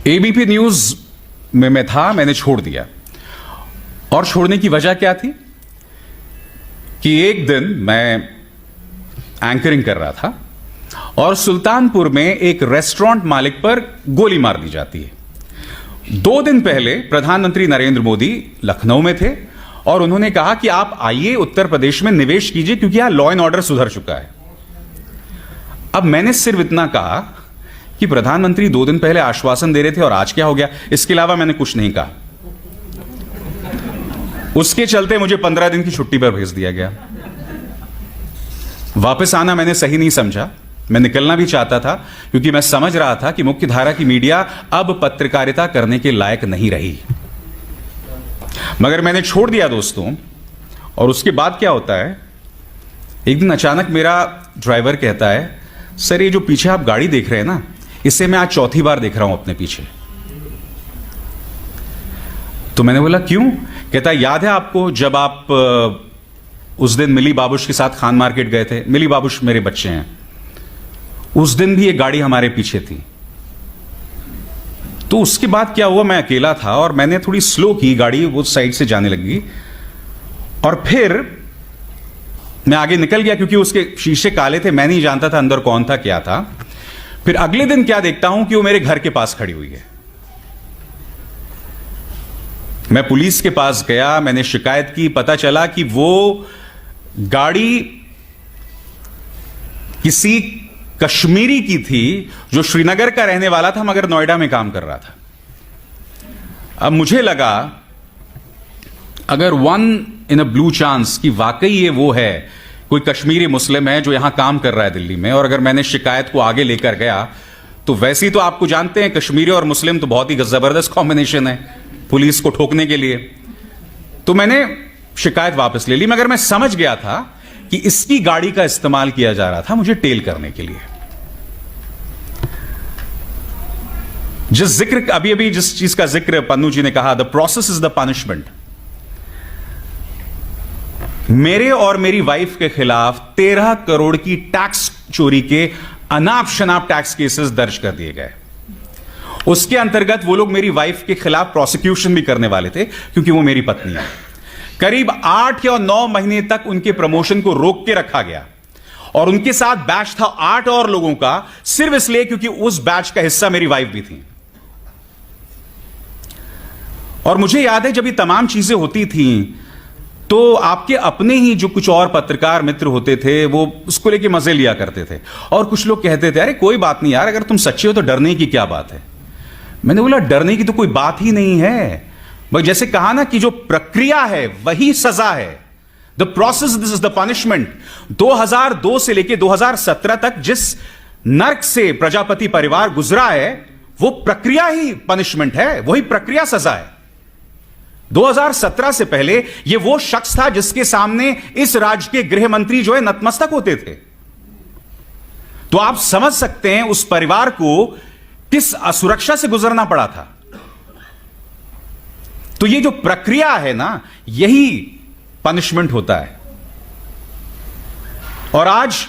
ABP news में मैं था, मैंने छोड़ दिया। और छोड़ने की वजह क्या थी कि एक दिन मैं एंकरिंग कर रहा था और सुल्तानपुर में एक रेस्टोरेंट मालिक पर गोली मार दी जाती है। 2 दिन पहले प्रधानमंत्री नरेंद्र मोदी लखनऊ में थे और उन्होंने कहा कि आप आइए उत्तर प्रदेश में निवेश कीजिए क्योंकि यहां लॉ एंड ऑर्डर सुधर चुका है। अब मैंने सिर्फ इतना कहा कि प्रधानमंत्री 2 दिन पहले आश्वासन दे रहे थे और आज क्या हो गया, इसके अलावा मैंने कुछ नहीं कहा। उसके चलते मुझे 15 दिन की छुट्टी पर भेज दिया गया। वापस आना मैंने सही नहीं समझा, मैं निकलना भी चाहता था क्योंकि मैं समझ रहा था कि मुख्य धारा की मीडिया अब पत्रकारिता करने के लायक नहीं रही। मगर मैंने छोड़ दिया दोस्तों। और उसके बाद क्या होता है, एक दिन अचानक मेरा ड्राइवर कहता है, सर ये जो पीछे आप गाड़ी देख रहे हैं ना, इसे मैं आज चौथी बार देख रहा हूं अपने पीछे। तो मैंने बोला क्यों? कहता है याद है आपको जब आप उस दिन मिली बाबूश के साथ खान मार्केट गए थे? मिली बाबूश मेरे बच्चे हैं, उस दिन भी एक गाड़ी हमारे पीछे थी। तो उसके बाद क्या हुआ, मैं अकेला था और मैंने थोड़ी स्लो की गाड़ी, वो साइड से जाने लगी और फिर मैं आगे निकल गया क्योंकि उसके शीशे काले थे, मैं नहीं जानता था अंदर कौन था क्या था। फिर अगले दिन क्या देखता हूं कि वो मेरे घर के पास खड़ी हुई है। मैं पुलिस के पास गया, मैंने शिकायत की, पता चला कि वो गाड़ी किसी कश्मीरी की थी जो श्रीनगर का रहने वाला था मगर नोएडा में काम कर रहा था। अब मुझे लगा अगर 1 in a blue chance कि वाकई ये वो है, कोई कश्मीरी मुस्लिम है जो यहां काम कर रहा है दिल्ली में, और अगर मैंने शिकायत को आगे लेकर गया तो वैसे ही तो आपको जानते हैं कश्मीरी और मुस्लिम तो बहुत ही जबरदस्त कॉम्बिनेशन है पुलिस को ठोकने के लिए। तो मैंने शिकायत वापस ले ली, मगर मैं समझ गया था कि इसकी गाड़ी का इस्तेमाल किया जा रहा था मुझे टेल करने के लिए। जिस चीज का जिक्र पन्नू जी ने कहा, the process is the punishment. मेरे और मेरी वाइफ के खिलाफ 13 करोड़ की टैक्स चोरी के अनाप शनाप टैक्स केसेस दर्ज कर दिए गए। उसके अंतर्गत वो लोग मेरी वाइफ के खिलाफ प्रोसिक्यूशन भी करने वाले थे क्योंकि वो मेरी पत्नी है। करीब 8 या 9 महीने तक उनके प्रमोशन को रोक के रखा गया और उनके साथ बैच था 8 और लोगों का, सिर्फ इसलिए क्योंकि उस बैच का हिस्सा मेरी वाइफ भी थी। और मुझे याद है जब ये तमाम चीजें होती थी तो आपके अपने ही जो कुछ और पत्रकार मित्र होते थे वो उसको लेके मजे लिया करते थे और कुछ लोग कहते थे अरे कोई बात नहीं यार, अगर तुम सच्चे हो तो डरने की क्या बात है। मैंने बोला डरने की तो कोई बात ही नहीं है। भाई जैसे कहा ना कि जो प्रक्रिया है वही सजा है, the process this is the punishment. 2002 से लेके 2017 तक जिस नर्क से प्रजापति परिवार गुजरा है वो प्रक्रिया ही पनिशमेंट है, वही प्रक्रिया सजा है। 2017 से पहले ये वो शख्स था जिसके सामने इस राज्य के गृह मंत्री जो है नतमस्तक होते थे। तो आप समझ सकते हैं उस परिवार को किस असुरक्षा से गुजरना पड़ा था। तो ये जो प्रक्रिया है ना, यही पनिशमेंट होता है। और आज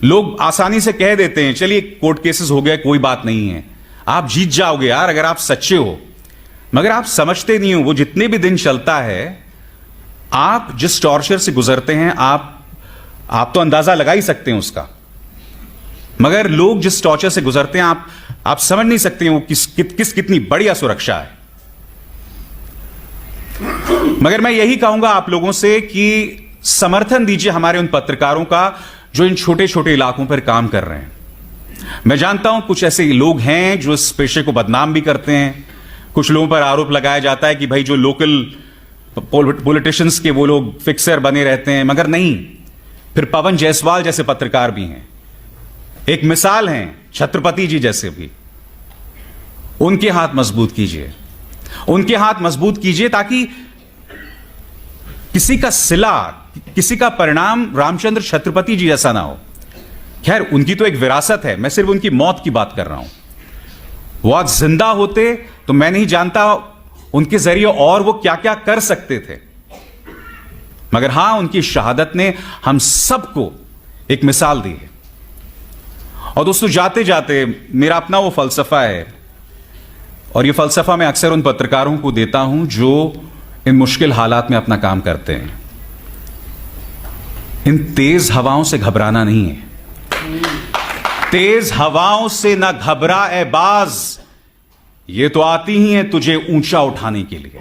लोग आसानी से कह देते हैं चलिए कोर्ट केसेस हो गए, कोई बात नहीं है, आप जीत जाओगे यार अगर आप सच्चे हो। मगर आप समझते नहीं हो वो जितने भी दिन चलता है, आप जिस टॉर्चर से गुजरते हैं आप तो अंदाजा लगा ही सकते हैं उसका। मगर लोग जिस टॉर्चर से गुजरते हैं आप समझ नहीं सकते हैं वो कितनी बढ़िया सुरक्षा है। मगर मैं यही कहूंगा आप लोगों से कि समर्थन दीजिए हमारे उन पत्रकारों का जो इन छोटे छोटे इलाकों पर काम कर रहे हैं। मैं जानता हूं कुछ ऐसे लोग हैं जो इस पेशे को बदनाम भी करते हैं। कुछ लोगों पर आरोप लगाया जाता है कि भाई जो लोकल पॉलिटिशियंस के वो लोग फिक्सर बने रहते हैं, मगर नहीं। फिर पवन जायसवाल जैसे पत्रकार भी हैं, एक मिसाल हैं छत्रपति जी जैसे भी। उनके हाथ मजबूत कीजिए, उनके हाथ मजबूत कीजिए ताकि किसी का सिला, किसी का परिणाम रामचंद्र छत्रपति जी जैसा ना हो। खैर उनकी तो एक विरासत है, मैं सिर्फ उनकी मौत की बात कर रहा हूं। वो आज जिंदा होते तो मैं नहीं जानता उनके जरिए और वो क्या क्या कर सकते थे। मगर हां, उनकी शहादत ने हम सबको एक मिसाल दी है। और दोस्तों जाते जाते मेरा अपना वो फलसफा है और ये फलसफा मैं अक्सर उन पत्रकारों को देता हूं जो इन मुश्किल हालात में अपना काम करते हैं। इन तेज हवाओं से घबराना नहीं है। तेज हवाओं से ना घबरा ए बाज, ये तो आती ही हैं तुझे ऊंचा उठाने के लिए।